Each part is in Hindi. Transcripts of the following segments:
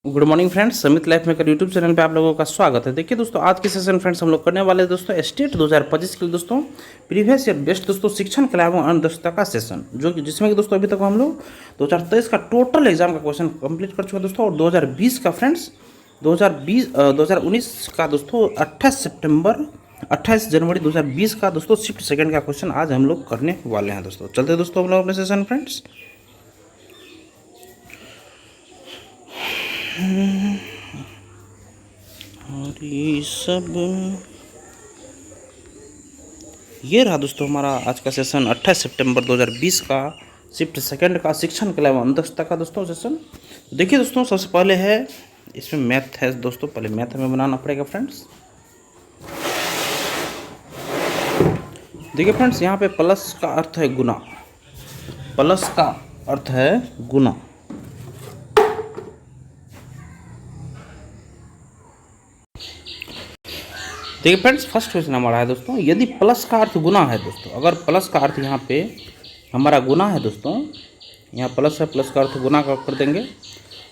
गुड मॉर्निंग फ्रेंड्स, समित लाइफ मेकर यूट्यूब चैनल पे आप लोगों का स्वागत है। देखिए दोस्तों, आज के सेशन फ्रेंड्स हम लोग करने वाले हैं दोस्तों स्टेट 2025 के लिए दोस्तों प्रीवियस ईयर बेस्ट दोस्तों शिक्षण कला एवं अन्य दक्षता का सेशन, जो कि जिसमें कि दोस्तों अभी तक हम लोग 2023 का टोटल एग्जाम का क्वेश्चन कंप्लीट कर चुके हैं दोस्तों। और 2020 का फ्रेंड्स 2019 का दोस्तों 28 जनवरी 2020 का दोस्तों शिफ्ट सेकंड का क्वेश्चन आज हम लोग करने वाले हैं दोस्तों। चलते हैं दोस्तों हम लोग अपने सेशन फ्रेंड्स। और ये सब ये रहा दोस्तों हमारा आज का सेशन 28 सितंबर 2020 का शिफ्ट सेकंड का शिक्षण कला एवं दक्षता का दोस्तों सेशन। देखिए दोस्तों, सबसे पहले है इसमें मैथ है दोस्तों। पहले मैथ हमें बनाना पड़ेगा फ्रेंड्स। देखिए फ्रेंड्स, यहाँ पे प्लस का अर्थ है गुना, प्लस का अर्थ है गुना। देखिए फ्रेंड्स, फर्स्ट क्वेश्चन हमारा है दोस्तों, यदि प्लस का अर्थ गुना है दोस्तों, अगर प्लस का अर्थ यहाँ पे हमारा गुना है दोस्तों, यहाँ प्लस है, प्लस का अर्थ गुना का कर देंगे।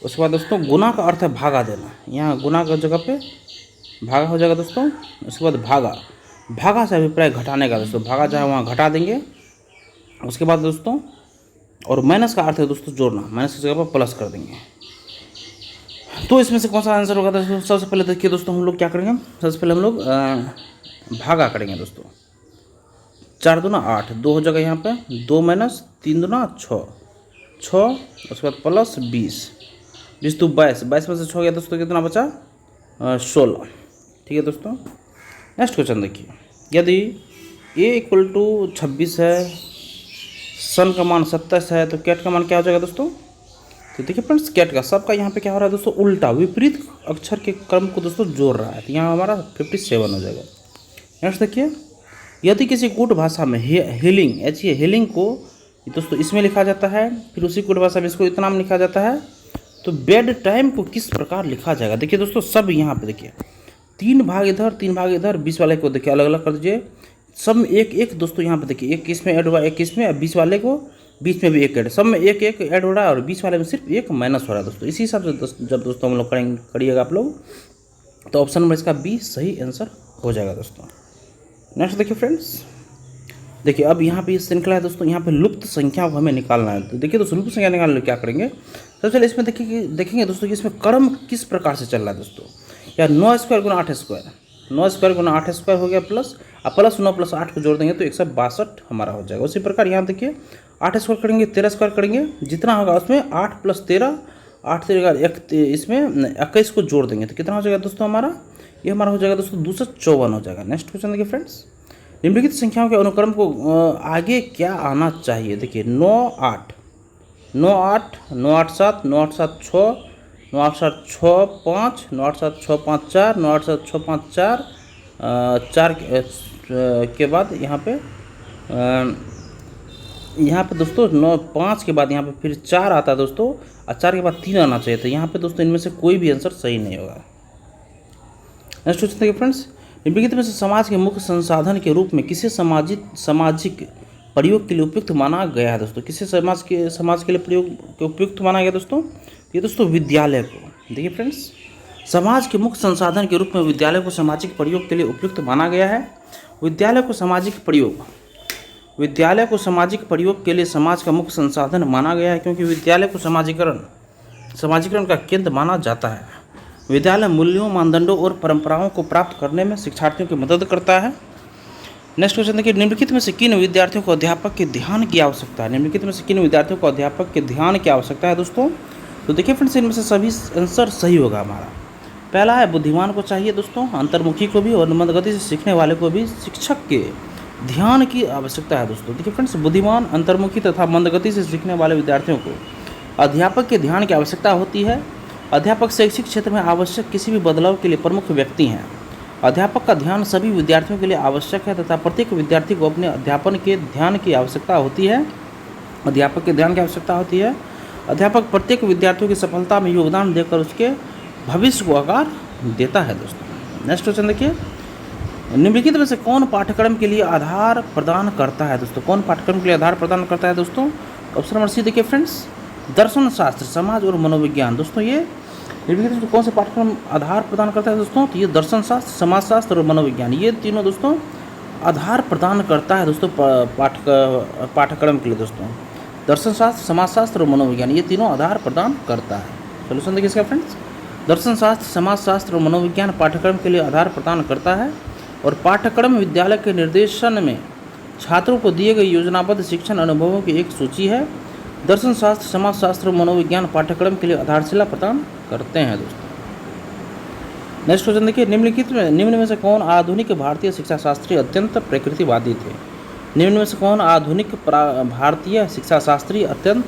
उसके बाद दोस्तों गुना का अर्थ है भागा देना, यहाँ गुना का जगह पे भागा हो जाएगा दोस्तों। उसके बाद भागा, भागा से अभिप्राय घटाने का दोस्तों, भागा चाहे वहाँ घटा देंगे। उसके बाद दोस्तों और माइनस का अर्थ है दोस्तों जोड़ना, माइनस की जगह पर प्लस कर देंगे। तो इसमें से कौन सा आंसर होगा दोस्तों? सबसे पहले देखिए दोस्तों, हम लोग क्या करेंगे, सबसे पहले हम लोग भागा करेंगे दोस्तों। 4 दूना 8, 2 हो जाएगा यहाँ पे, 2 माइनस 3 दूना 6, 6। उसके बाद प्लस 20, 20 तो 22, 22 में से 6 गया दोस्तों, कितना बचा? 16। ठीक है दोस्तों। नेक्स्ट क्वेश्चन देखिए, यदि a = 26 है, सन का मान 27 है, तो कैट का मान क्या हो जाएगा दोस्तों? तो देखिए फ्रेंड्स, कैट का सबका यहाँ पे क्या हो रहा है दोस्तों? उल्टा, विपरीत अक्षर के क्रम को दोस्तों जोड़ रहा है। तो यहाँ हमारा 57 हो जाएगा। नेक्स्ट देखिए, यदि किसी कूट भाषा में हीलिंग हीलिंग को दोस्तों इसमें लिखा जाता है, फिर उसी कूट भाषा में इसको इतना नाम लिखा जाता है, तो बेड टाइम को किस प्रकार लिखा जाएगा? देखिए दोस्तों, सब यहाँ पे देखिए 3 भाग इधर 3 भाग इधर, 20 वाले को देखिए अलग अलग कर दीजिए। सब में एक एक दोस्तों यहाँ पे देखिए, एक इसमें ऐड हुआ, एक इसमें, 20 वाले को बीच में भी एक ऐड, सब में एक एक ऐड हो रहा है, और 20 वाले में सिर्फ एक माइनस हो रहा है दोस्तों। इसी हिसाब से जब दोस्तों हम लोग करिएगा आप लोग, तो ऑप्शन नंबर इसका बी सही आंसर हो जाएगा दोस्तों। नेक्स्ट देखिए फ्रेंड्स, देखिए अब यहाँ पे इस श्रृंखला है दोस्तों, यहाँ पे लुप्त संख्या को हमें निकालना है। तो देखिए दोस्तों, लुप्त संख्या निकालने क्या करेंगे, सबसे पहले इसमें देखेंगे दोस्तों कि इसमें क्रम किस प्रकार से चल रहा है दोस्तों। या 9 स्क्वायर गुना 8 स्क्वायर, 9 स्क्वायर गुना 8 स्क्वायर हो गया, प्लस अब प्लस 9 प्लस 8 को जोड़ देंगे तो 162 हमारा हो जाएगा। उसी प्रकार यहाँ देखिए 8 स्क्वायर करेंगे, 13 स्क्वायर करेंगे, जितना होगा उसमें 8 + 13, 8 13 1, इसमें 21 को जोड़ देंगे तो कितना हो जाएगा दोस्तों हमारा? ये हमारा हो जाएगा दोस्तों 254 हो जाएगा। नेक्स्ट क्वेश्चन देखिए फ्रेंड्स, निम्नलिखित संख्याओं के अनुक्रम को आगे क्या आना चाहिए? देखिए 9 8 9 8 9 8 7 9 8 7 6 9 8 7 6 5 9 8 7 6 5 4 9 8 7 6 5 4 4 के बाद यहाँ पे दोस्तों 9 5 के बाद यहाँ पे फिर 4 आता है दोस्तों, और 4 के बाद 3 आना चाहिए। तो यहाँ पे दोस्तों इनमें से कोई भी आंसर सही नहीं होगा। नेक्स्ट क्वेश्चन देखिए फ्रेंड्स, निम्नलिखित में से समाज के मुख्य संसाधन के रूप में किसे सामाजिक प्रयोग के लिए उपयुक्त माना गया है दोस्तों? किसे समाज के लिए प्रयोग के उपयुक्त माना गया दोस्तों? ये दोस्तों विद्यालय को। देखिए फ्रेंड्स, समाज के मुख्य संसाधन के रूप में विद्यालय को सामाजिक प्रयोग के लिए उपयुक्त माना गया है। विद्यालय को सामाजिक प्रयोग के लिए समाज का मुख्य संसाधन माना गया है, क्योंकि विद्यालय को समाजीकरण का केंद्र माना जाता है। विद्यालय मूल्यों, मानदंडों और परंपराओं को प्राप्त करने में शिक्षार्थियों की मदद करता है। नेक्स्ट क्वेश्चन देखिए, निम्नलिखित में से किन विद्यार्थियों को अध्यापक के ध्यान की आवश्यकता है? निम्नलिखित में से किन विद्यार्थियों को अध्यापक के ध्यान की आवश्यकता है दोस्तों? तो देखिए फ्रेंड्स, इनमें से सभी आंसर सही होगा हमारा। पहला है बुद्धिमान को चाहिए दोस्तों, अंतर्मुखी को भी और मंदगति से सीखने वाले को भी शिक्षक के ध्यान की आवश्यकता है दोस्तों। देखिए फ्रेंड्स, बुद्धिमान, अंतर्मुखी तथा मंदगति से सीखने वाले विद्यार्थियों को अध्यापक के ध्यान की आवश्यकता होती है। अध्यापक शैक्षिक क्षेत्र में आवश्यक किसी भी बदलाव के लिए प्रमुख व्यक्ति हैं। अध्यापक का ध्यान सभी विद्यार्थियों के लिए आवश्यक है तथा प्रत्येक विद्यार्थी को अपने अध्यापन के ध्यान की आवश्यकता होती है। अध्यापक के ध्यान की आवश्यकता होती है। अध्यापक प्रत्येक विद्यार्थियों की सफलता में योगदान देकर उसके भविष्य को आकार देता है दोस्तों। नेक्स्ट क्वेश्चन देखिए, निम्नलिखित में से कौन पाठ्यक्रम के लिए आधार प्रदान करता है दोस्तों? कौन पाठ्यक्रम के लिए आधार प्रदान करता है दोस्तों? ऑप्शन नंबर सी देखिए फ्रेंड्स, दर्शन शास्त्र, समाज और मनोविज्ञान। दोस्तों ये निम्नलिखित में कौन से पाठ्यक्रम आधार प्रदान करता है दोस्तों? तो ये दर्शन शास्त्र, समाजशास्त्र और मनोविज्ञान, ये तीनों दोस्तों आधार प्रदान करता है दोस्तों पाठ्यक्रम के लिए दोस्तों। दर्शन शास्त्र, समाजशास्त्र और मनोविज्ञान, ये तीनों आधार प्रदान करता है। सोल्यूशन देखिए इसका फ्रेंड्स, दर्शन शास्त्र, समाजशास्त्र और मनोविज्ञान पाठ्यक्रम के लिए आधार प्रदान करता है और पाठ्यक्रम विद्यालय के निर्देशन में छात्रों को दिए गए योजनाबद्ध शिक्षण अनुभवों की एक सूची है। दर्शन शास्त्र, समाजशास्त्र और मनोविज्ञान पाठ्यक्रम के लिए आधारशिला प्रदान करते हैं दोस्तों। नेक्स्ट क्वेश्चन देखिए, निम्न में से कौन आधुनिक भारतीय शिक्षा शास्त्री अत्यंत प्रकृतिवादी थे? निम्न में से कौन आधुनिक भारतीय शिक्षा शास्त्री अत्यंत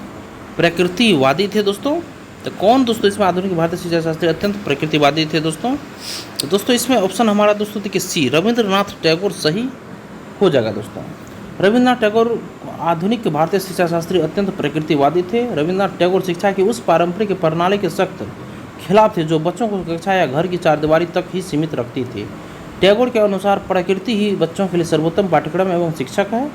प्रकृतिवादी थे दोस्तों? तो कौन दोस्तों इसमें आधुनिक भारतीय शिक्षा शास्त्री अत्यंत प्रकृतिवादी थे दोस्तों? तो दोस्तों इसमें ऑप्शन हमारा दोस्तों देखिए सी, रविंद्रनाथ टैगोर सही हो जाएगा दोस्तों। रविंद्रनाथ टैगोर आधुनिक भारतीय शिक्षा शास्त्री अत्यंत प्रकृतिवादी थे। रविंद्रनाथ टैगोर शिक्षा की उस पारंपरिक प्रणाली के सख्त खिलाफ थे जो बच्चों को कक्षा या घर की चारदीवारी तक ही सीमित रखती थी। टैगोर के अनुसार प्रकृति ही बच्चों के लिए सर्वोत्तम पाठ्यक्रम एवं शिक्षक है।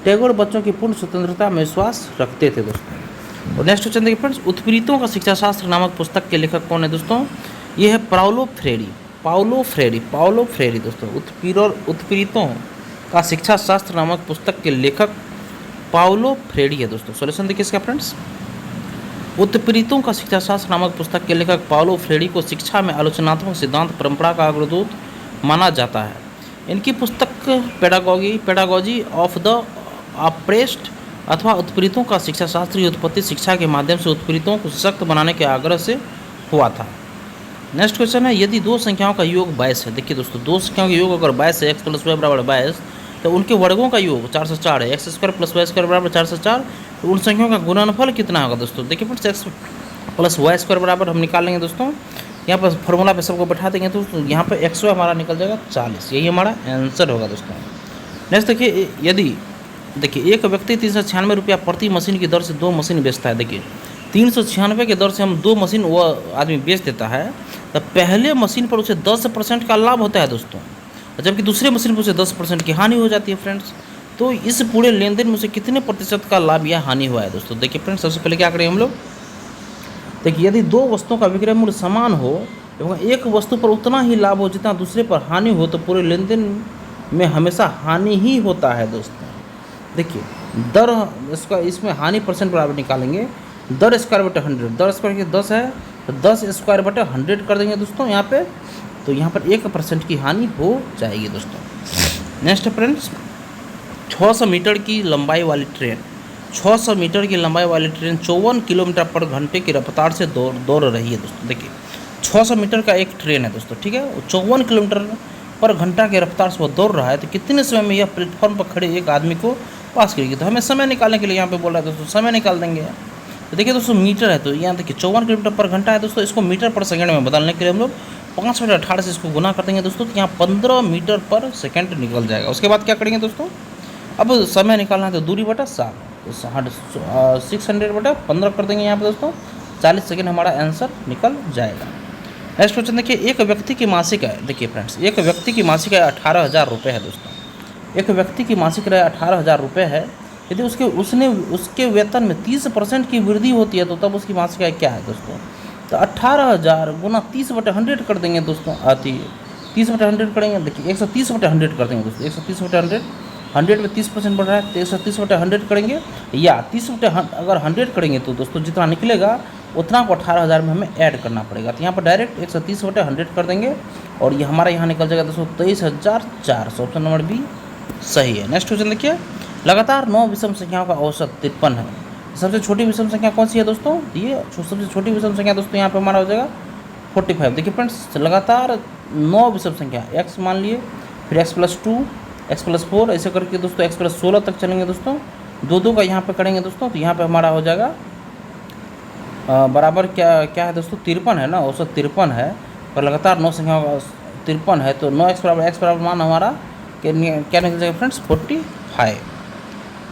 टैगोर बच्चों की पूर्ण स्वतंत्रता में विश्वास रखते थे दोस्तों। और नेक्स्ट क्वेश्चन देखिए फ्रेंड्स, उत्प्रेरितों का शिक्षा शास्त्र नामक पुस्तक के लेखक कौन है दोस्तों? ये है पाउलो फ्रेरी दोस्तों। उत्प्रेरितों का शिक्षा शास्त्र नामक पुस्तक के लेखक पाउलो फ्रेरी है दोस्तों। सॉल्यूशन देखिए इसका फ्रेंड्स, उत्प्रेरितों का शिक्षा शास्त्र नामक पुस्तक के लेखक पाउलो फ्रेरी को शिक्षा में आलोचनात्मक सिद्धांत परंपरा का अग्रदूत माना जाता है। इनकी पुस्तक पेडागॉजी ऑफ द ऑप्रेस्ड अथवा उत्प्रेरितों का शिक्षा शास्त्री उत्पत्ति शिक्षा के माध्यम से उत्प्रेरितों को सशक्त बनाने के आग्रह से हुआ था। नेक्स्ट क्वेश्चन है, यदि दो संख्याओं का योग 22 है, देखिए दोस्तों दो संख्याओं का योग अगर 22 है, एक्स प्लस वाई बराबर 22, तो उनके वर्गों का योग 4 से 4 है, x square plus y square बराबर 4 से 4, तो उन संख्याओं का गुणनफल कितना होगा दोस्तों? देखिए friends, x plus y square बराबर हम निकाल लेंगे दोस्तों, यहाँ पर फॉर्मूला पे सबको बैठा देंगे तो यहाँ पर एक्स वाई हमारा निकल जाएगा 40, यही हमारा आंसर होगा दोस्तों। नेक्स्ट देखिए, यदि देखिए एक व्यक्ति 396 रुपया प्रति मशीन की दर से 2 मशीन बेचता है, देखिए 396 की दर से हम 2 मशीन वो आदमी बेच देता है, तो पहले मशीन पर उसे 10% का लाभ होता है दोस्तों, जबकि दूसरे मशीन पर उसे 10% की हानि हो जाती है फ्रेंड्स। तो इस पूरे लेन देन में उसे कितने प्रतिशत का लाभ या हानि हुआ है दोस्तों? देखिए फ्रेंड्स, सबसे पहले क्या करेंगे हम लोग, देखिए यदि दो वस्तुओं का विक्रय मूल्य समान हो एवं एक वस्तु पर उतना ही लाभ हो जितना दूसरे पर हानि हो, तो पूरे लेन देन में हमेशा हानि ही होता है दोस्तों। देखिए दर इसका इसमें हानि परसेंट बराबर निकालेंगे, दर स्क्वायर बटे 100, दर स्क्वायर की 10 है तो 10 स्क्वायर बटे 100 कर देंगे दोस्तों यहाँ पे, तो यहाँ पर 1% की हानि हो जाएगी दोस्तों। नेक्स्ट फ्रेंड्स, 600 मीटर की लंबाई वाली ट्रेन 600 मीटर की लंबाई वाली ट्रेन 54 किलोमीटर पर घंटे की रफ्तार से दौड़ रही है दोस्तों। देखिए 600 मीटर का एक ट्रेन है दोस्तों, ठीक है, 54 किलोमीटर पर घंटा की रफ्तार से वो दौड़ रहा है, तो कितने समय में यह प्लेटफॉर्म पर खड़े एक आदमी को पास करेगी? तो हमें समय निकालने के लिए यहाँ पे बोल रहा है दोस्तों, समय निकाल देंगे। तो देखिए दोस्तों मीटर है, तो यहाँ देखिए 54 किलोमीटर पर घंटा है दोस्तों, इसको मीटर पर सेकंड में बदलने के लिए हम लोग 5/18 से इसको गुना कर देंगे दोस्तों, तो यहाँ 15 मीटर पर सेकंड निकल जाएगा। उसके बाद क्या करेंगे दोस्तों, अब समय निकालना है तो दूरी बटा 7, तो 600/15 कर देंगे यहाँ पे दोस्तों, 40 सेकंड हमारा आंसर निकल जाएगा। नेक्स्ट क्वेश्चन देखिए, एक व्यक्ति की मासिक आय, देखिए फ्रेंड्स एक व्यक्ति की मासिक आय 18,000 रुपये है दोस्तों। एक व्यक्ति की मासिक आय 18,000 रुपये है, यदि उसके वेतन में 30% की वृद्धि होती है तो तब उसकी मासिक आय क्या है दोस्तों? तो 18,000 गुना 30/100 कर देंगे दोस्तों, आती है 30/100 करेंगे, देखिए 130/100 कर देंगे दोस्तों, 130/100, 100 में 30% बढ़ रहा है तो 130/100 करेंगे, या 30/100 अगर 100 करेंगे तो दोस्तों जितना निकलेगा उतना को 18,000 में हमें ऐड करना पड़ेगा, तो यहाँ पर डायरेक्ट 130/100 कर देंगे और ये हमारा यहाँ निकल जाएगा दोस्तों 23,400, ऑप्शन नंबर बी सही है। नेक्स्ट क्वेश्चन देखिए, लगातार 9 विषम संख्याओं का औसत 53 है, सबसे छोटी विषम संख्या कौन सी है दोस्तों? ये सबसे छोटी विषम संख्या दोस्तों यहाँ पे हमारा हो जाएगा 45। देखिए फ्रेंड्स लगातार 9 विषम संख्या x मान लिए, फिर x+2, x+4 ऐसे करके दोस्तों x+16 तक चलेंगे दोस्तों, 2 का यहाँ पे करेंगे दोस्तों, तो यहाँ पे हमारा हो जाएगा बराबर क्या है दोस्तों? 53 है ना, औसत 53 है, पर लगातार 9 संख्याओं का 53 है, तो 9x बराबर मान हमारा क्या निकल जाएगा फ्रेंड्स? 45।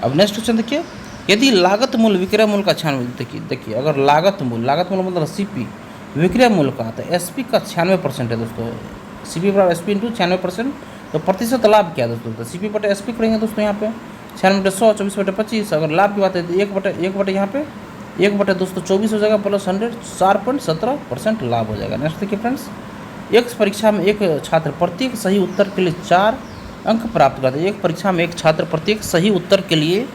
अब नेक्स्ट क्वेश्चन देखिए, यदि लागत मूल्य विक्रय मूल्य का 96, देखिए अगर लागत मूल्य मतलब CP विक्रय मूल्य का, तो SP का 96% है दोस्तों, CP बराबर SP इंटू 96%, तो प्रतिशत लाभ क्या है दोस्तों? तो CP बटे SP करेंगे दोस्तों, यहाँ पे 96/100 24/25, अगर लाभ की बात है तो 1/1 यहाँ पे 1/24 हो जाएगा प्लस 100, 4.17% लाभ हो जाएगा। नेक्स्ट देखिए फ्रेंड्स, एक परीक्षा में एक छात्र प्रत्येक सही उत्तर के लिए 4 अंक प्राप्त करता है। एक परीक्षा में एक छात्र प्रत्येक सही उत्तर के लिए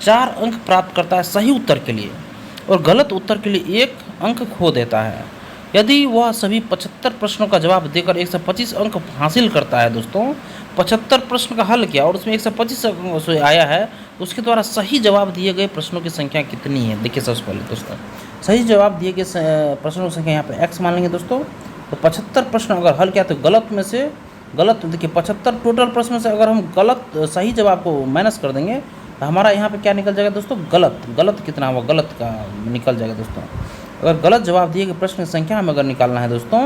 4 अंक प्राप्त करता है सही उत्तर के लिए, और गलत उत्तर के लिए 1 अंक खो देता है। यदि वह सभी 75 प्रश्नों का जवाब देकर 125 अंक हासिल करता है दोस्तों, 75 प्रश्न का हल किया और उसमें 125 अंक आया है, तो उसके द्वारा सही जवाब दिए गए प्रश्नों की संख्या कितनी है। देखिए सबसे पहले दोस्तों, सही जवाब दिए गए प्रश्नों की संख्या यहाँ पे x मान लेंगे दोस्तों। तो 75 प्रश्न अगर हल किया तो गलत में से गलत, देखिए 75 टोटल प्रश्न से अगर हम गलत सही जवाब को माइनस कर देंगे तो हमारा यहाँ पे क्या निकल जाएगा दोस्तों, गलत कितना हुआ, गलत का निकल जाएगा दोस्तों। अगर गलत जवाब दिए गए प्रश्न की संख्या हमें अगर निकालना है दोस्तों,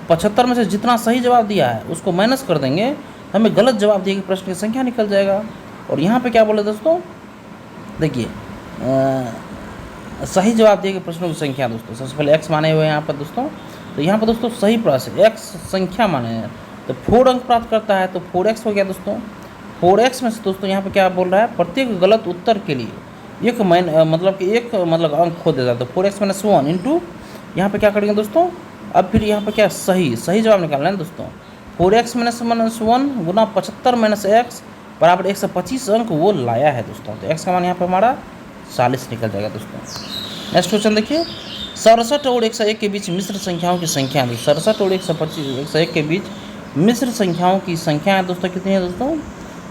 75 में से जितना सही जवाब दिया है उसको माइनस कर देंगे, हमें गलत जवाब दिए गए प्रश्न की संख्या निकल जाएगा। और यहाँ पे क्या बोले दोस्तों, देखिए सही जवाब दिए गए प्रश्नों की संख्या दोस्तों, सबसे पहले x माने हुए हैं यहाँ पर दोस्तों। तो यहाँ पर दोस्तों सही प्रश्न x संख्या माने हैं तो 4 अंक प्राप्त करता है, तो 4x हो गया दोस्तों। 4x में से दोस्तों यहाँ पे क्या बोल रहा है, प्रत्येक गलत उत्तर के लिए एक अंक खो देता है। तो 4x माइनस 1 इंटू यहाँ पे क्या करेंगे दोस्तों, अब फिर यहाँ पे क्या सही जवाब निकालना है दोस्तों। 4x माइनस 1 गुना 75 माइनस x बराबर 125 अंक वो लाया है दोस्तों। तो x का मान यहाँ पे हमारा 40 निकल जाएगा दोस्तों। नेक्स्ट क्वेश्चन देखिए, 67 और 101 के बीच मिश्र संख्याओं की संख्या है। 67 और 101 के बीच मिश्र संख्याओं की संख्या है दोस्तों, कितनी है दोस्तों,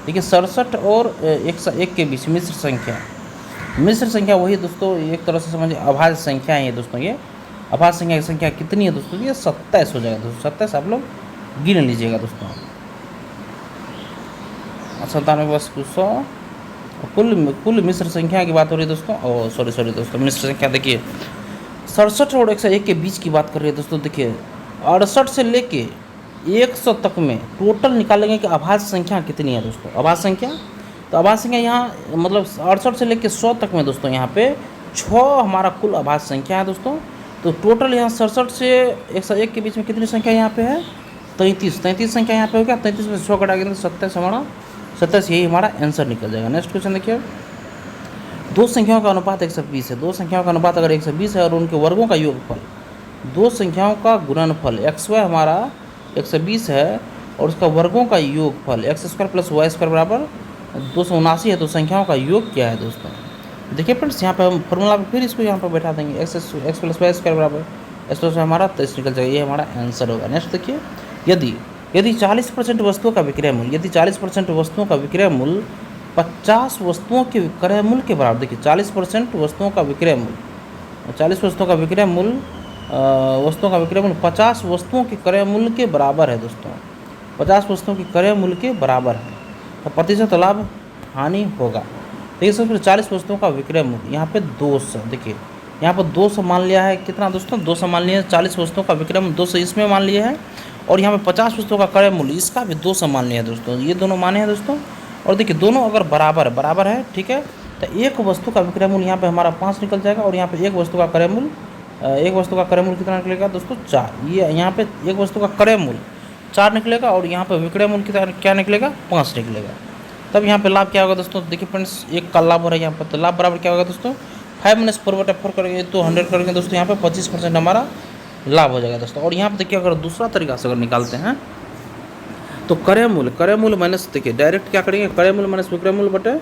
देखिए 67 और 101 के बीच मिश्र संख्या वही दोस्तों, एक तरह से समझिए अभाज्य संख्या है ये दोस्तों। ये अभाज्य संख्या की संख्या कितनी है दोस्तों, ये 27 हो जाएगा दोस्तों। 27 आप लोग गिन लीजिएगा दोस्तों। 97 कुल मिश्र संख्या की बात हो रही है दोस्तों, और सॉरी दोस्तों, मिश्र संख्या देखिए 67 और 101 के बीच की बात कर रही है दोस्तों। देखिए 68 से लेके 100 तक में टोटल निकालेंगे कि अभाज्य संख्या कितनी है दोस्तों। अभाज्य संख्या, तो अभाज्य संख्या यहाँ मतलब 68 से लेके 100 तक में दोस्तों यहाँ पे 6 हमारा कुल अभाज्य संख्या है दोस्तों। तो टोटल यहाँ 67 से 101 के बीच में कितनी संख्या यहाँ पे है, 33 संख्या यहाँ पे हो गया। 33 में 6 घटा के तो 27 यही हमारा आंसर निकल जाएगा। नेक्स्ट क्वेश्चन देखिए, दो संख्याओं का अनुपात 120 है। दो संख्याओं का अनुपात अगर 120 है और उनके वर्गों का योगफल, दो संख्याओं का गुणनफल xy हमारा 120 है और उसका वर्गों का योगफल x² प्लस y² बराबर 279 है। तो संख्याओं का योग क्या है दोस्तों, देखिए फ्रेंड्स यहाँ पे हम फॉर्मूला पे फिर इसको यहाँ पर बैठा देंगे, x प्लस y² बराबर x प्लस हमारा 23 निकल जाएगा, ये हमारा आंसर होगा। नेक्स्ट देखिए, यदि 40% वस्तुओं का विक्रय मूल्य, यदि 40% वस्तुओं का विक्रय मूल्य 50 वस्तुओं के विक्रय मूल्य के बराबर, देखिए 40% वस्तुओं का विक्रय मूल्य 40 वस्तुओं का विक्रय मूल्य 50 वस्तुओं के क्रय मूल्य के बराबर है दोस्तों। 50 वस्तुओं के क्रय मूल्य के बराबर है तो प्रतिशत लाभ हानि होगा। देखिए सबसे 40 वस्तुओं का विक्रय मूल्य यहाँ पे 200, देखिए यहाँ पर 200 मान लिया है, कितना दोस्तों 200 मान लिया है। 40 वस्तुओं का विक्रय मूल्य 200 इसमें मान लिया है, और यहाँ पे 50 वस्तुओं का क्रय मूल्य इसका भी 200 मान लिया है दोस्तों। ये दोनों माने हैं दोस्तों, और देखिए दोनों अगर बराबर है, ठीक है, तो एक वस्तु का विक्रय मूल्य यहाँ पे हमारा 5 निकल जाएगा, और यहाँ पे एक वस्तु का क्रय मूल्य कितना निकलेगा दोस्तों 4। ये यहाँ पे एक वस्तु का क्रय मूल्य 4 निकलेगा, और यहाँ पे विक्रय मूल्य कितना क्या निकलेगा 5 निकलेगा। तब यहाँ पे लाभ क्या होगा दोस्तों, देखिए फ्रेंड्स एक का लाभ हो रहा है यहाँ पर, तो लाभ बराबर क्या होगा दोस्तों 5-4/4 करेंगे तो 100 करेंगे दोस्तों, यहाँ पे 25% हमारा लाभ हो जाएगा दोस्तों। और यहाँ पे देखिए अगर दूसरा तरीका से अगर निकालते हैं तो क्रय मूल्य माइनस, देखिए डायरेक्ट क्या करेंगे, क्रय मूल्य माइनस विक्रय मूल्य बटे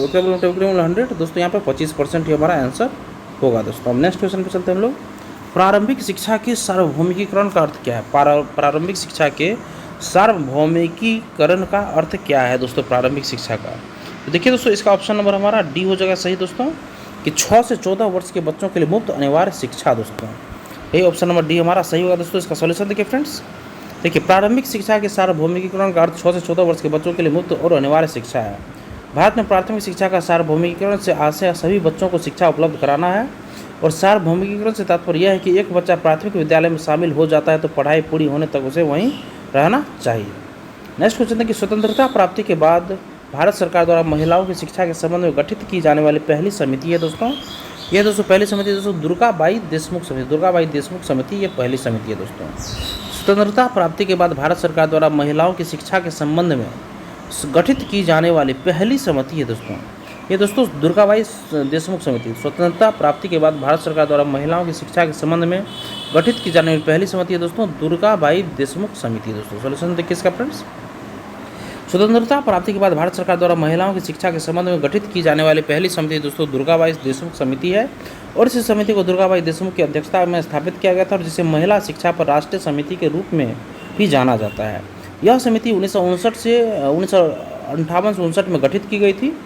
विक्रय मूल्य 100 दोस्तों, यहाँ पे 25% ही हमारा आंसर होगा दोस्तों। अब नेक्स्ट क्वेश्चन पे चलते हैं हम लोग। प्रारंभिक शिक्षा के सार्वभौमिकीकरण का अर्थ क्या है, प्रारंभिक शिक्षा के सार्वभौमिकीकरण का अर्थ क्या है दोस्तों प्रारंभिक शिक्षा का। तो देखिए दोस्तों इसका ऑप्शन नंबर हमारा डी हो जाएगा सही दोस्तों, कि 6 से 14 वर्ष के बच्चों के लिए मुफ्त अनिवार्य शिक्षा दोस्तों, यही ऑप्शन नंबर डी हमारा सही होगा दोस्तों। इसका सॉल्यूशन देखिए फ्रेंड्स, देखिए प्रारंभिक शिक्षा के सार्वभौमिकीकरण का अर्थ 6 से 14 वर्ष के बच्चों के लिए मुफ्त और अनिवार्य शिक्षा है। भारत में प्राथमिक शिक्षा का सार्वभौमिकीकरण से आशय सभी बच्चों को शिक्षा उपलब्ध कराना है, और सार्वभौमिकीकरण से तात्पर्य यह है कि एक बच्चा प्राथमिक विद्यालय में शामिल हो जाता है तो पढ़ाई पूरी होने तक उसे वहीं रहना चाहिए। नेक्स्ट क्वेश्चन है कि स्वतंत्रता प्राप्ति के बाद भारत सरकार द्वारा महिलाओं की शिक्षा के संबंध में गठित की जाने वाली पहली समिति है दोस्तों। यह दोस्तों पहली समिति दोस्तों दुर्गाबाई देशमुख समिति, ये पहली समिति है दोस्तों। स्वतंत्रता प्राप्ति के बाद भारत सरकार द्वारा महिलाओं की शिक्षा के संबंध में गठित की जाने वाली पहली समिति है दोस्तों। ये दोस्तों दुर्गाबाई देशमुख समिति स्वतंत्रता प्राप्ति के बाद भारत सरकार द्वारा महिलाओं की शिक्षा के संबंध में गठित की जाने वाली पहली समिति है दोस्तों दुर्गाबाई देशमुख समिति। दोस्तों सॉल्यूशन देखिए इसका फ्रेंड्स, स्वतंत्रता प्राप्ति के बाद भारत सरकार द्वारा महिलाओं की शिक्षा के संबंध में गठित की जाने वाली पहली समिति दोस्तों दुर्गाबाई देशमुख समिति है और इस समिति को दुर्गाबाई देशमुख की अध्यक्षता में स्थापित किया गया था और जिसे महिला शिक्षा पर राष्ट्रीय समिति के रूप में भी जाना जाता है। यह समिति 1959 से 1958 में गठित की गई थी।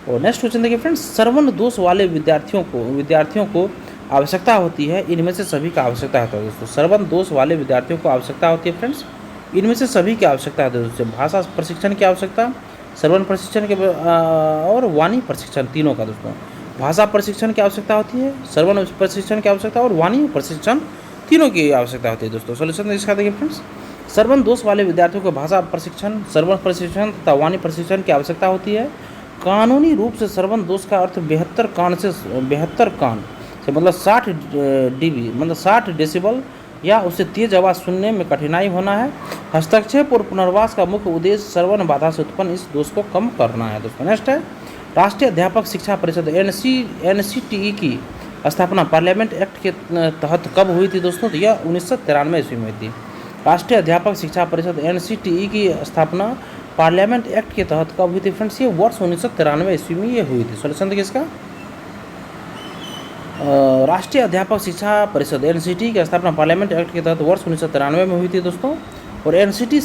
और नेक्स्ट क्वेश्चन देखिए फ्रेंड्स, श्रवण दोष वाले विद्यार्थियों को आवश्यकता होती है, इनमें से सभी का आवश्यकता होता है दोस्तों। श्रवण दोष वाले विद्यार्थियों को आवश्यकता होती है फ्रेंड्स, इनमें से सभी की आवश्यकता है दोस्तों। भाषा प्रशिक्षण की आवश्यकता, श्रवण प्रशिक्षण के और वाणी प्रशिक्षण तीनों का दोस्तों। भाषा प्रशिक्षण की आवश्यकता होती है, श्रवण प्रशिक्षण की आवश्यकता और वाणी प्रशिक्षण तीनों की आवश्यकता होती है दोस्तों। सॉल्यूशन इसका देखिए फ्रेंड्स, श्रवण दोष वाले विद्यार्थियों को भाषा प्रशिक्षण, श्रवण प्रशिक्षण तथा वाणी प्रशिक्षण की आवश्यकता होती है। कानूनी रूप से श्रवण दोष का अर्थ 72 कान से मतलब 60 dB मतलब 60 डेसिबल या उससे तेज आवाज़ सुनने में कठिनाई होना है। हस्तक्षेप और पुनर्वास का मुख्य उद्देश्य श्रवण बाधा से उत्पन्न इस दोष को कम करना है दोस्तों। नेक्स्ट है, राष्ट्रीय अध्यापक शिक्षा परिषद NCTE की स्थापना पार्लियामेंट एक्ट के तहत कब हुई थी दोस्तों? तो यह 1993 ईस्वी में हुई थी। राष्ट्रीय अध्यापक शिक्षा परिषद NCTE की स्थापना पार्लियामेंट एक्ट के तहत कब हुई थी फ्रेंड्स? ये वर्ष 1993 ईस्वी में ये हुई थी। सॉल्यूशन देखिए इसका, राष्ट्रीय अध्यापक शिक्षा परिषद NCTE की स्थापना पार्लियामेंट एक्ट के तहत वर्ष 1993 में हुई थी दोस्तों। और NCTE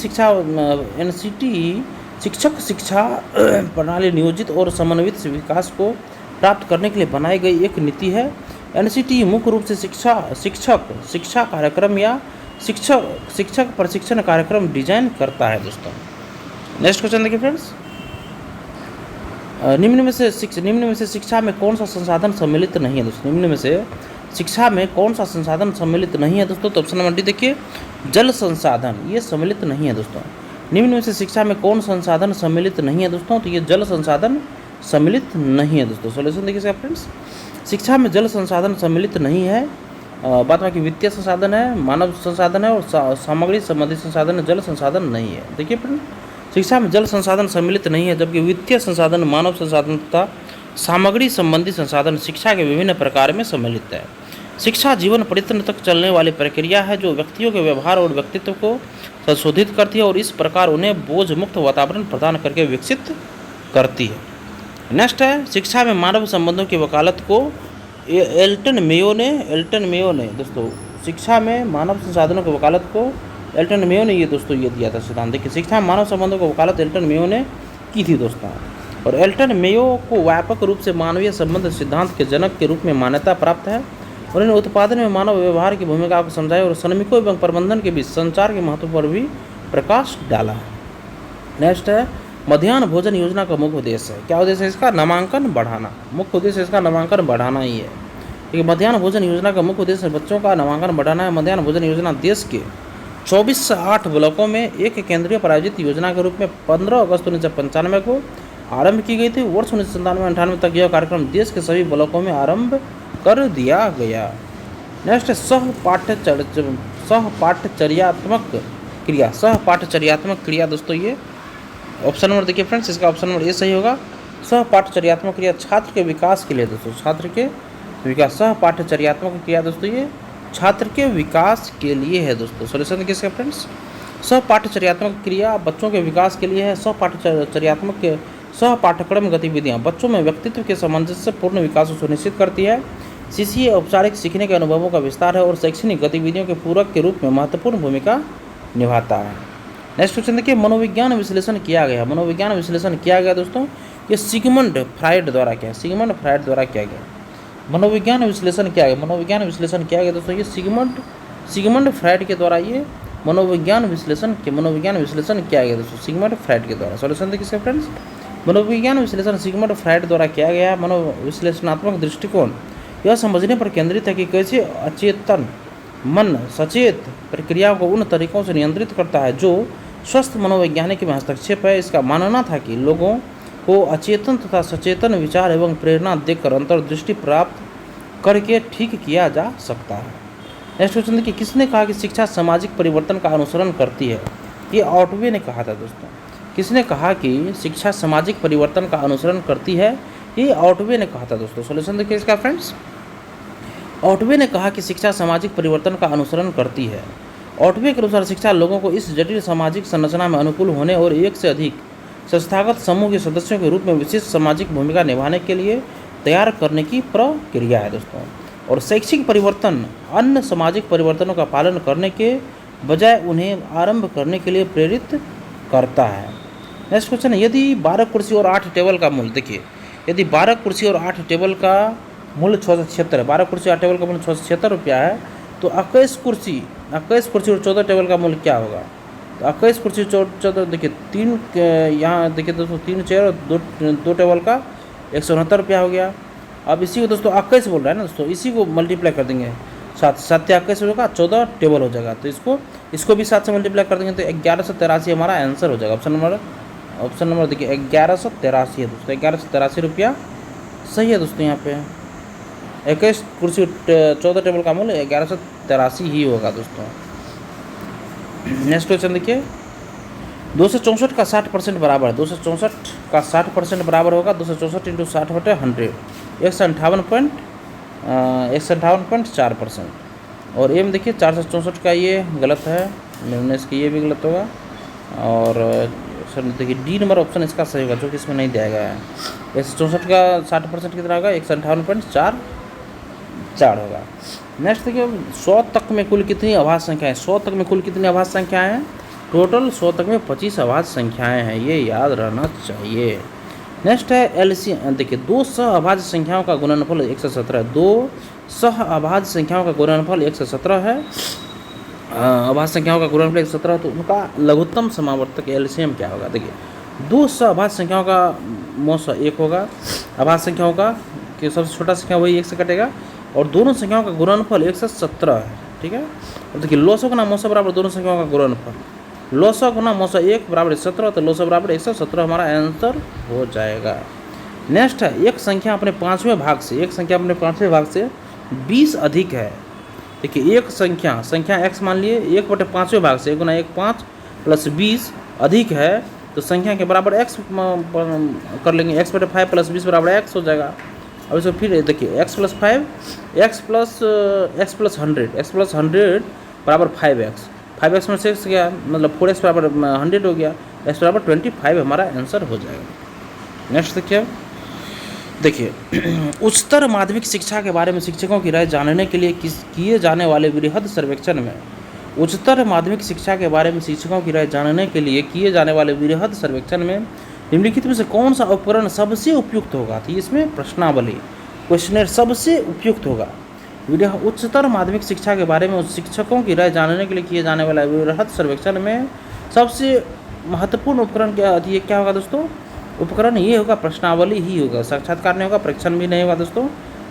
शिक्षक शिक्षा प्रणाली नियोजित और समन्वित विकास को प्राप्त करने के लिए बनाई गई एक नीति है। NCTE मुख्य रूप से शिक्षा कार्यक्रम या शिक्षक प्रशिक्षण कार्यक्रम डिजाइन करता है दोस्तों। नेक्स्ट क्वेश्चन देखिए फ्रेंड्स, निम्न में से शिक्षा में कौन सा संसाधन सम्मिलित नहीं है दोस्तों? निम्न में से शिक्षा में कौन सा संसाधन सम्मिलित नहीं है दोस्तों? तो ऑप्शन नंबर डी देखिए, जल संसाधन, ये सम्मिलित नहीं है दोस्तों। निम्न में से शिक्षा में कौन संसाधन सम्मिलित नहीं है दोस्तों? तो ये जल संसाधन सम्मिलित नहीं है दोस्तों। सॉल्यूशन देखिए फ्रेंड्स, शिक्षा में जल संसाधन सम्मिलित नहीं है। बात बाकी वित्तीय संसाधन है, मानव संसाधन है और सामग्री संबंधी संसाधन, जल संसाधन नहीं है। देखिए फ्रेंड, शिक्षा में जल संसाधन सम्मिलित नहीं है, जबकि वित्तीय संसाधन, मानव संसाधन तथा सामग्री संबंधी संसाधन शिक्षा के विभिन्न प्रकार में सम्मिलित है। शिक्षा जीवन प्रयत्न तक चलने वाली प्रक्रिया है जो व्यक्तियों के व्यवहार और व्यक्तित्व को संशोधित करती है और इस प्रकार उन्हें बोझ मुक्त वातावरण प्रदान करके विकसित करती है। नेक्स्ट है, शिक्षा में मानव संबंधों की वकालत को एल्टन मेयो ने दोस्तों, शिक्षा में मानव संसाधनों की वकालत को एल्टन मेयो ने ये दोस्तों ये दिया था सिद्धांत। देखिए, शिक्षा में मानव संबंधों की वकालत एल्टन मेयो ने की थी दोस्तों। और एल्टन मेयो को व्यापक रूप से मानवीय संबंध सिद्धांत के जनक के रूप में मान्यता प्राप्त है और इन्हें उत्पादन में मानव व्यवहार की भूमिका को समझाया और श्रमिकों एवं प्रबंधन के बीच संचार के महत्व पर भी प्रकाश डाला है। नेक्स्ट है, मध्याह्न भोजन योजना का मुख्य उद्देश्य है। क्या उद्देश्य है इसका? नामांकन बढ़ाना। मुख्य उद्देश्य इसका नामांकन बढ़ाना ही है। देखिए, मध्याह्न भोजन योजना का मुख्य उद्देश्य बच्चों का नामांकन बढ़ाना है। मध्याह्न भोजन योजना देश के 24 से 8 ब्लॉकों में एक केंद्रीय प्रायोजित योजना के रूप में 15 अगस्त 1995 को आरंभ की गई थी। वर्ष 1997-98 तक यह कार्यक्रम देश के सभी ब्लॉकों में आरंभ कर दिया गया। नेक्स्ट है, सहपाठचर्यात्मक क्रिया दोस्तों। ये ऑप्शन नंबर देखिए फ्रेंड्स, इसका ऑप्शन नंबर ए सही होगा। सहपाठचर्यात्मक क्रिया छात्र के विकास के लिए दोस्तों, छात्र के विकास। सहपाठचर्यात्मक क्रिया दोस्तों ये छात्र के विकास के लिए है दोस्तों। सॉल्यूशन किसका फ्रेंड्स? सहपाठचर्यात्मक क्रिया बच्चों के विकास के लिए है। सहपाठ्यक्रम गतिविधियाँ बच्चों में व्यक्तित्व के सामंजस्यपूर्ण विकास को सुनिश्चित करती है। सीसीए औपचारिक सीखने के अनुभवों का विस्तार है और शैक्षणिक गतिविधियों के पूरक के रूप में महत्वपूर्ण भूमिका निभाता है। नेक्स्ट क्वेश्चन देखिए, मनोविज्ञान विश्लेषण किया गया। मनोविज्ञान विश्लेषण किया गया दोस्तों, ये सिगमंड फ्राइड द्वारा किया गया। मनोविज्ञान विश्लेषण किया गया दोस्तों, ये सिगमंड फ्राइड के द्वारा ये मनोविज्ञान विश्लेषण किया गया दोस्तों, सिगमंड फ्राइड के द्वारा। सॉल्यूशन देखिए फ्रेंड्स, मनोविज्ञान विश्लेषण सिगमंड फ्राइड द्वारा किया गया। मनोविश्लेषणात्मक दृष्टिकोण यह समझने पर केंद्रित है कि कैसे अचेतन मन सचेत प्रक्रियाओं को उन तरीकों से नियंत्रित करता है जो स्वस्थ मनोवैज्ञानिक में हस्तक्षेप है। इसका मानना था कि लोगों को अचेतन तथा सचेतन विचार एवं प्रेरणा देकर अंतर्दृष्टि प्राप्त करके ठीक किया जा सकता है। नेक्स्ट क्वेश्चन देखिए, किसने कहा कि शिक्षा सामाजिक परिवर्तन का अनुसरण करती है? ये ऑटवे ने कहा था दोस्तों। किसने कहा कि शिक्षा सामाजिक परिवर्तन का अनुसरण करती है? ये ऑटवे ने कहा था दोस्तों। सॉल्यूशन देखिए इसका फ्रेंड्स, ऑटवे ने कहा कि शिक्षा सामाजिक परिवर्तन का अनुसरण करती है। ऑटवे के अनुसार शिक्षा लोगों को इस जटिल सामाजिक संरचना में अनुकूल होने और एक से अधिक संस्थागत समूह के सदस्यों के रूप में विशिष्ट सामाजिक भूमिका निभाने के लिए तैयार करने की प्रक्रिया है दोस्तों। और शैक्षिक परिवर्तन अन्य सामाजिक परिवर्तनों का पालन करने के बजाय उन्हें आरंभ करने के लिए प्रेरित करता है। नेक्स्ट क्वेश्चन है, यदि 12 कुर्सी और 8 टेबल का मूल्य, देखिए यदि 12 कुर्सी और 8 टेबल का मूल्य 676 है, 12 कुर्सी 8 टेबल का मूल्य 676 रुपया है, तो 21 कुर्सी और 14 टेबल का मूल्य क्या होगा? तो 21 कुर्सी 14, देखिए 3 यहाँ देखिए दोस्तों 3 चेयर और 2 टेबल का 169 रुपया हो गया। अब इसी को दोस्तों 21 बोल रहा है ना दोस्तों, इसी को मल्टीप्लाई कर देंगे 7 या 21 होगा, 14 टेबल हो जाएगा। तो इसको भी 7 से मल्टीप्लाई कर देंगे तो 1183 हमारा आंसर हो जाएगा। ऑप्शन नंबर देखिए 1183 है दोस्तों, 1183 रुपया सही है दोस्तों। यहाँ पे 21 कुर्सी 14 टेबल का मूल्य 1183 ही होगा दोस्तों। नेक्स्ट क्वेश्चन देखिए, 264 का 60% बराबर है, 264 का 60% बराबर होगा 264 इंटू 60/100, 158.4%। और एम देखिए 464 का ये गलत है, 19 का ये भी गलत होगा। और सर देखिए डी नंबर ऑप्शन इसका सही होगा, जो कि इसमें नहीं दिया गया है। 164 का 60% कितना होगा? 158.44 होगा। नेक्स्ट देखिए 100 तक में कुल कितनी अभाज्य संख्याएं? 100 तक में कुल कितनी अभाज्य संख्याएं हैं? टोटल 100 तक में 25 अभाज्य संख्याएं हैं, ये याद रहना चाहिए। नेक्स्ट है एलसीएम, देखिए 2 सह अभाज्य संख्याओं का गुणनफल 117 है, 2 सह अभाज्य संख्याओं का गुणनफल 117 है। अभाज्य संख्याओं का गुणनफल 117, तो उनका लघुत्तम समावर्तक एलसीएम क्या होगा? देखिए 2 सह अभाज्य संख्याओं का मौसा 1 होगा, अभाज्य संख्याओं का कि सबसे छोटा संख्या वही 1 से कटेगा, और दोनों संख्याओं का गुणनफल 117 है, ठीक है। अब देखिए लॉसो गुना मौसा बराबर दोनों संख्याओं का गुणनफल, लॉसो गुना मौसा 1 बराबर 17, तो लॉसो बराबर 117 हमारा आंसर हो जाएगा। नेक्स्ट है एक संख्या अपने 5वें भाग से 20 अधिक है। देखिए एक संख्या x मान लिए 1/5वें भाग से 1 गुना 1 5 प्लस 20 अधिक है, तो संख्या के बराबर x कर लेंगे, x/5 प्लस 20 बराबर x हो जाएगा। अब इसको फिर देखिए x + 5 x + 100 बराबर 5x, 5x में 6 गया, मतलब 4x बराबर 100 हो गया, x बराबर 25 हमारा आंसर हो जाएगा। नेक्स्ट देखिए उच्चतर माध्यमिक शिक्षा के बारे में शिक्षकों की राय जानने के लिए किए जाने वाले वृहद सर्वेक्षण में, उच्चतर माध्यमिक शिक्षा के बारे में शिक्षकों की राय जानने के लिए किए जाने वाले वृहद सर्वेक्षण में निम्नलिखित में से कौन सा उपकरण सबसे उपयुक्त होगा? तो इसमें प्रश्नावली क्वेश्चनर सबसे उपयुक्त होगा। उच्चतर माध्यमिक शिक्षा के बारे में शिक्षकों की राय जानने के लिए किए जाने वाला वृहद सर्वेक्षण में सबसे महत्वपूर्ण उपकरण क्या होगा दोस्तों? उपकरण ये होगा, प्रश्नावली ही होगा, साक्षात्कार नहीं होगा, परीक्षण भी नहीं होगा दोस्तों,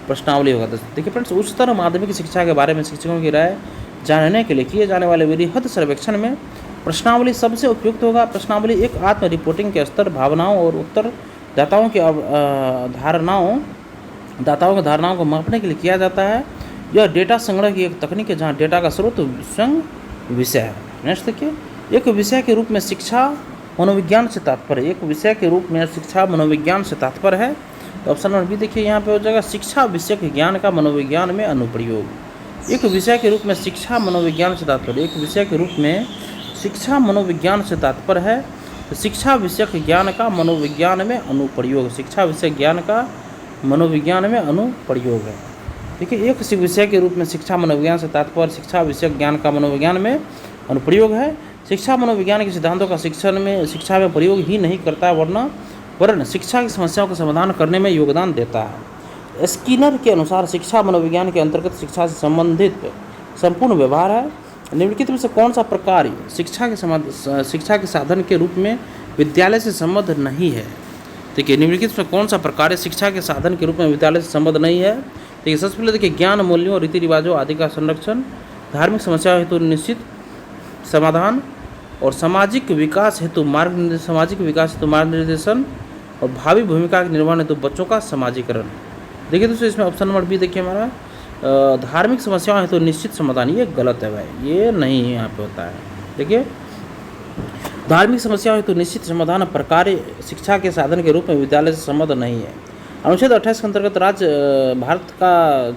प्रश्नावली होगा दोस्तों। देखिए फ्रेंड्स, उच्चतर माध्यमिक शिक्षा के बारे में शिक्षकों की राय जानने के लिए किए जाने वाले वृहद सर्वेक्षण में प्रश्नावली सबसे उपयुक्त होगा। प्रश्नावली एक आत्म रिपोर्टिंग के स्तर, भावनाओं और उत्तरदाताओं की धारणाओं को मापने के लिए किया जाता है। यह डेटा संग्रह की एक तकनीक है जहाँ डेटा का स्रोत स्वयं विषय है। नेक्स्ट देखिए, एक विषय के रूप में शिक्षा मनोविज्ञान से तात्पर्य, एक विषय के रूप में शिक्षा मनोविज्ञान से तात्पर्य है। तो ऑप्शन नंबर बी देखिए यहाँ पे हो जाएगा, शिक्षा विषयक ज्ञान का मनोविज्ञान में अनुप्रयोग। एक विषय के रूप में शिक्षा मनोविज्ञान से तात्पर्य, एक विषय के रूप में शिक्षा मनोविज्ञान से तात्पर्य है, तो शिक्षा विषयक ज्ञान का मनोविज्ञान में अनुप्रयोग, शिक्षा विषयक ज्ञान का मनोविज्ञान में अनुप्रयोग है। देखिए एक विषय के रूप में शिक्षा मनोविज्ञान से तात्पर्य शिक्षा विषयक ज्ञान का मनोविज्ञान में अनुप्रयोग है। शिक्षा मनोविज्ञान के सिद्धांतों का शिक्षा में प्रयोग ही नहीं करता है, वरन शिक्षा की समस्याओं का समाधान करने में योगदान देता है। स्किनर के अनुसार शिक्षा मनोविज्ञान के अंतर्गत शिक्षा से संबंधित संपूर्ण व्यवहार है। निम्नलिखित में से कौन सा प्रकार शिक्षा के साधन के रूप में विद्यालय से संबद्ध नहीं है? देखिए निम्नलिखित में कौन सा प्रकार शिक्षा के साधन के रूप में विद्यालय से संबद्ध नहीं है? देखिए सबसे पहले देखिए ज्ञान मूल्यों रीति रिवाजों आदि का संरक्षण, धार्मिक समस्याओं हेतु निश्चित समाधान, और सामाजिक विकास हेतु मार्गनिर्देशन, और भावी भूमिका के निर्वहन हेतु बच्चों का समाजीकरण। देखिए दोस्तों इसमें ऑप्शन नंबर बी देखिए हमारा धार्मिक समस्याओं हेतु निश्चित समाधान, ये गलत है भाई, ये नहीं यहाँ पे होता है। देखिए धार्मिक समस्याओं हेतु निश्चित समाधान प्रकार शिक्षा के साधन के रूप में विद्यालय से संबद्ध नहीं है। अनुच्छेद 28 के अंतर्गत राज्य भारत का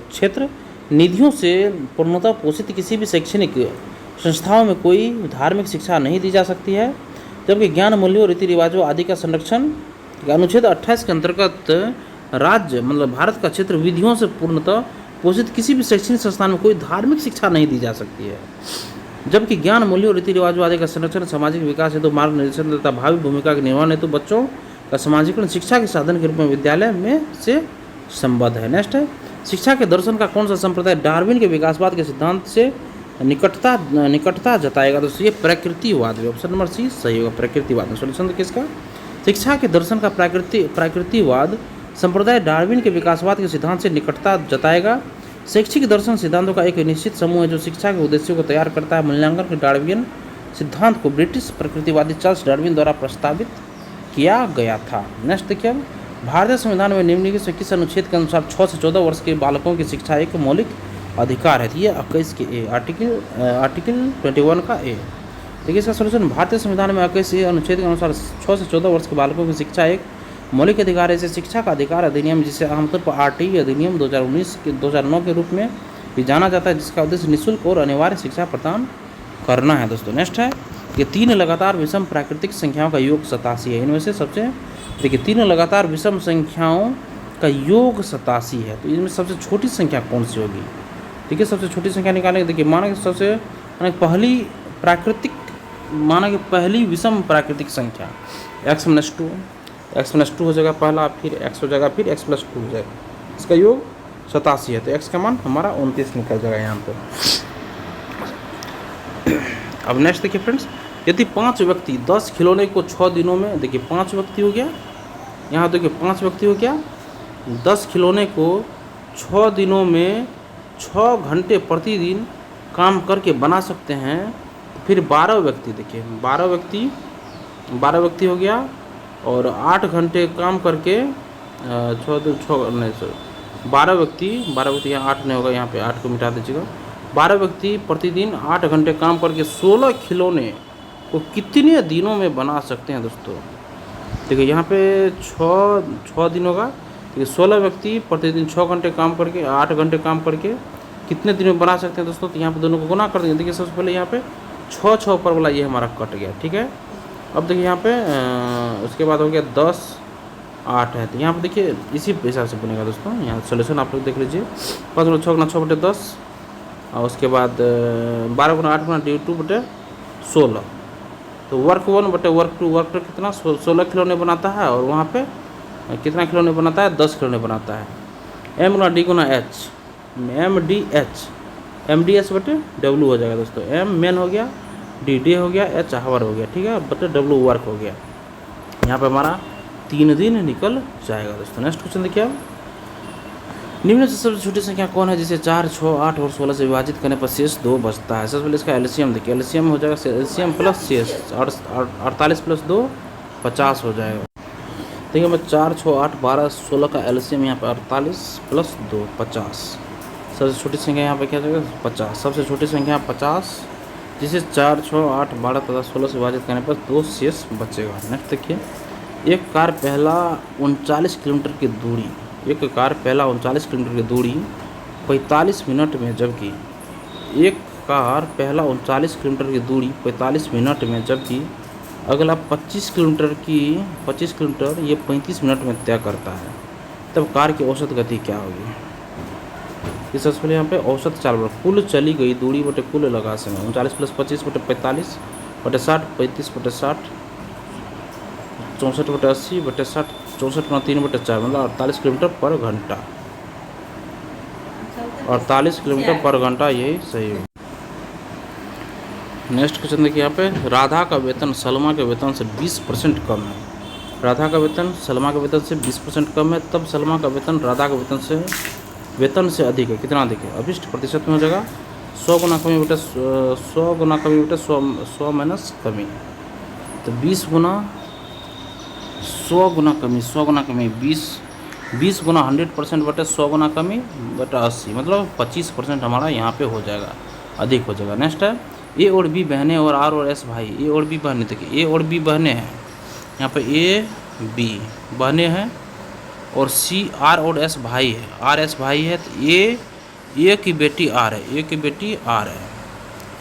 क्षेत्र निधियों से पूर्णतः पोषित किसी भी शैक्षणिक संस्थाओं में कोई धार्मिक शिक्षा नहीं दी जा सकती है, जबकि ज्ञान मूल्यों, रीति रिवाजों आदि का संरक्षण अनुच्छेद 28 के अंतर्गत राज्य मतलब भारत का क्षेत्र विधियों से पूर्णतः पोषित किसी भी शैक्षणिक संस्थान में कोई धार्मिक शिक्षा नहीं दी जा सकती है, जबकि ज्ञान मूल्यों, रीति रिवाजों आदि का संरक्षण, सामाजिक विकास हेतु मार्गदर्शन तथा भावी भूमिका के निर्वहन हेतु बच्चों का समाजीकरण शिक्षा के साधन के रूप में विद्यालय में से संबद्ध है। नेक्स्ट है, शिक्षा के दर्शन का कौन सा संप्रदाय डार्विन के विकासवाद के सिद्धांत से निकटता जताएगा? तो ये प्रकृतिवाद है। ऑप्शन नंबर सी सही होगा, प्रकृतिवाद में सोल्यूशन किसका? शिक्षा के दर्शन का प्रकृतिवाद संप्रदाय डार्विन के विकासवाद के सिद्धांत से निकटता जताएगा। शैक्षिक दर्शन सिद्धांतों का एक निश्चित समूह है जो शिक्षा के उद्देश्यों को तैयार करता है। मूल्यांकन के डार्विन सिद्धांत को ब्रिटिश प्रकृतिवादी चार्ल्स डार्विन द्वारा प्रस्तावित किया गया था। नेक्स्ट देखिए, भारतीय संविधान में निम्नलिखित से किस अनुच्छेद के अनुसार 6 से 14 वर्ष के बालकों की शिक्षा एक मौलिक अधिकार है? ये 21 के ए, आर्टिकल 21 का ए। देखिए इसका सोल्यूशन, भारतीय संविधान में 21 अनुच्छेद के अनुसार 6 से 14 वर्ष के बालकों की शिक्षा एक मौलिक अधिकार है। इसे शिक्षा का अधिकार अधिनियम, जिसे आमतौर पर आरटीई अधिनियम 2009 के रूप में भी जाना जाता है, जिसका उद्देश्य निःशुल्क और अनिवार्य शिक्षा प्रदान करना है। दोस्तों नेक्स्ट है, ये 3 लगातार विषम प्राकृतिक संख्याओं का योग 87 है। इनमें से सबसे देखिए 3 लगातार विषम संख्याओं का योग 87 है, तो इनमें सबसे छोटी संख्या कौन सी होगी? ठीक है, सबसे छोटी संख्या निकालेंगे। देखिए माना कि सबसे माना कि पहली विषम प्राकृतिक संख्या x-2 हो जाएगा पहला, फिर x हो जाएगा, फिर x+2 हो जाएगा, इसका योग 87 है, तो x का मान हमारा 29 निकल जाएगा यहाँ पर। अब नेक्स्ट देखिए फ्रेंड्स, यदि 5 व्यक्ति 10 खिलौने को 6 दिनों में, देखिए 5 व्यक्ति हो गया, यहाँ देखिए 5 व्यक्ति हो गया, 10 खिलौने को 6 दिनों में 6 घंटे प्रतिदिन काम करके बना सकते हैं। फिर 12 व्यक्ति, देखिए 12 व्यक्ति हो गया और 8 घंटे काम करके 12 व्यक्ति यहाँ 8 नहीं होगा, यहाँ पे 8 को मिटा दीजिएगा। 12 व्यक्ति प्रतिदिन 8 घंटे काम करके 16 खिलौने को कितने दिनों में बना सकते हैं? दोस्तों देखिए यहाँ पे 6 दिन होगा, देखिए 16 व्यक्ति प्रतिदिन 6 घंटे काम करके 8 घंटे काम करके कितने दिन में बना सकते हैं? दोस्तों तो यहाँ पे दोनों को गुना कर देंगे। देखिए सबसे पहले यहाँ पे 6 ऊपर वाला ये हमारा कट गया, ठीक है। अब देखिए यहाँ पे उसके बाद हो गया 10 8 है, तो यहाँ पे देखिए इसी हिसाब से बनेगा दोस्तों। यहाँ सोल्यूशन आप लोग देख लीजिए, 5 गुना 6 गुना 6/10 और उसके बाद 12 गुना 8 गुना (2/16), तो वर्क 1 बटे वर्क 2 कितना 16 खिलौने बनाता है, और वहाँ पे कितना खिलौने बनाता है? 10 खिलौने बनाता है। m गुना d गुना h, MDH बटे W हो जाएगा दोस्तों। m मेन हो गया, d हो गया, h हावर हो गया, ठीक है, बटे W वर्क हो गया। यहाँ पे हमारा 3 दिन निकल जाएगा दोस्तों। नेक्स्ट क्वेश्चन देखिए आप, निम्न से सबसे छोटी संख्या कौन है जिसे 4, 6, 8 और 16 से विभाजित करने पर शेष 2 बचता है? सबसे पहले इसका एलसीएम देखिए, एलसीएम हो जाएगा एलसीएम प्लस शेष 48 + 2 50 हो जाएगा। देखिए मैं 4, 6, 8, 12, 16 का एलसीएम यहाँ पे 48 + 2 50। सबसे छोटी संख्या यहाँ पे क्या जाएगा? 50। सबसे छोटी संख्या 50 जिसे 4, 6, 8, 12 तथा 16 से विभाजित करने पर 2 शेष बचेगा। नेक्स्ट देखिए, एक कार पहला 39 किलोमीटर की दूरी 45 मिनट में, जबकि एक कार पहला 39 किलोमीटर की दूरी 45 मिनट में, जबकि अगला 25 किलोमीटर ये 35 मिनट में तय करता है, तब कार की औसत गति क्या होगी? इस सबसे पहले यहाँ पे औसत चाल बड़ा कुल चली गई दूरी बटे कुल लगा समय 39 + 25 बटे 45 बटे 60, 35 बटे 60, 64 बटे 80 बटे 60, 64 गुना 3 बटे 4 मतलब 48 किलोमीटर पर घंटा। 48 किलोमीटर पर घंटा, यही सही है। नेक्स्ट क्वेश्चन देखिए यहाँ पे, राधा का वेतन सलमा के वेतन से 20% कम है। राधा का वेतन सलमा के वेतन से 20% कम है, तब सलमा का वेतन राधा के वेतन से अधिक है। कितना अधिक है? अभिष्ट प्रतिशत में हो जाएगा 100 गुना कमी बटे 100 माइनस कमी, तो 20 गुना 100 गुना कमी 20 गुना 100% बटे 100 गुना कमी बटे 80, मतलब 25% हमारा यहाँ पे हो जाएगा, अधिक हो जाएगा। नेक्स्ट है, ए और बी बहनें और आर और एस भाई। ए और बी बहनें, देखिए ए और बी बहनें हैं, यहाँ पे ए बी बहनें हैं और सी आर और एस भाई है, आर एस भाई है, तो ए की बेटी आर है, ए की बेटी आर है,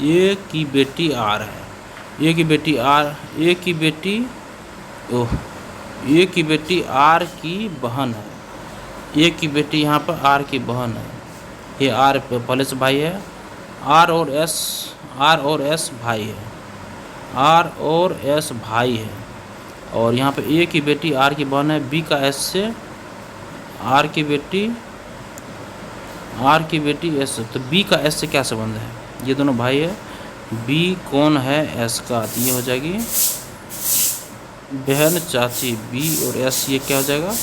ए की बेटी आर है, ए की बेटी आर, ए की बेटी ओह ए की बेटी आर की बहन है, ए की बेटी यहाँ पर आर की बहन है, ये आर पहले से भाई है, आर और एस भाई है, आर और एस भाई है, और यहाँ पे ए की बेटी आर की बहन है, बी का एस से आर की बेटी एस, तो बी का एस से क्या संबंध है, ये दोनों भाई है, बी कौन है एस का, तो ये हो जाएगी बहन चाची, बी और एस ये क्या हो जाएगा,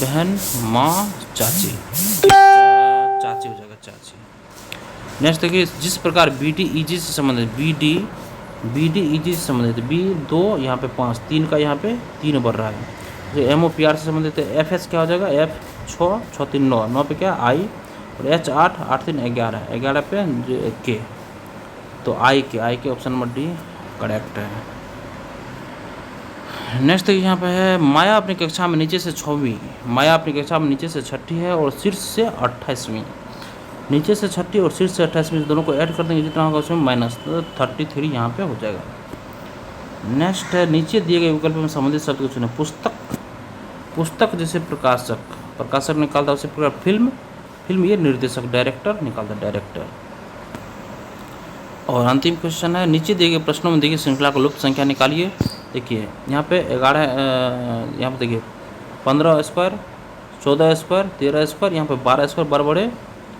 बहन माँ चाची, चाची हो जाएगा चाची। नेक्स्ट देखिए, जिस प्रकार बी डी ई जी से संबंधित, बी डी ई जी से संबंधित, बी 2 यहाँ पे 5, 3 का यहाँ पे 3 बढ़ रहा है, जो एम ओ पी आर से संबंधित है, एफ एस क्या हो जाएगा, एफ 6, 6 3 9, 9 पे क्या आई, और एच 8, 8 3 11, 11 पे के, तो आई के ऑप्शन नंबर डी करेक्ट है। नेक्स्ट देखिए यहाँ पे है, माया अपनी कक्षा में नीचे से 6वीं, माया अपनी कक्षा में नीचे से 6ठी है और शीर्ष से 28वीं, नीचे से 6ठी और शीर्ष से 28वीं दोनों को ऐड कर देंगे, जितना होगा उसमें माइनस, तो 33 यहाँ पे हो जाएगा। नेक्स्ट है, नीचे दिए गए विकल्प में संबंधित शब्द को चुने, पुस्तक जैसे प्रकाशक निकालता है उसी प्रकार फिल्म ये निर्देशक डायरेक्टर निकालता है, डायरेक्टर। और अंतिम क्वेश्चन है, नीचे दिए गए प्रश्नों में देखिए श्रृंखला को लुप्त संख्या निकालिए। देखिए यहाँ पे 11, यहाँ पे देखिए 15 स्क्वायर, 14 स्क्वायर, 13 स्क्वायर, यहाँ पे 12 स्क्वायर बड़े बड़े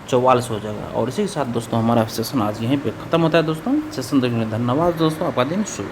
44 हो जाएगा। और इसी के साथ दोस्तों हमारा सेशन आज यहीं पे ख़त्म होता है। दोस्तों सेशन देखने के लिए धन्यवाद दोस्तों, आपका दिन शुभ।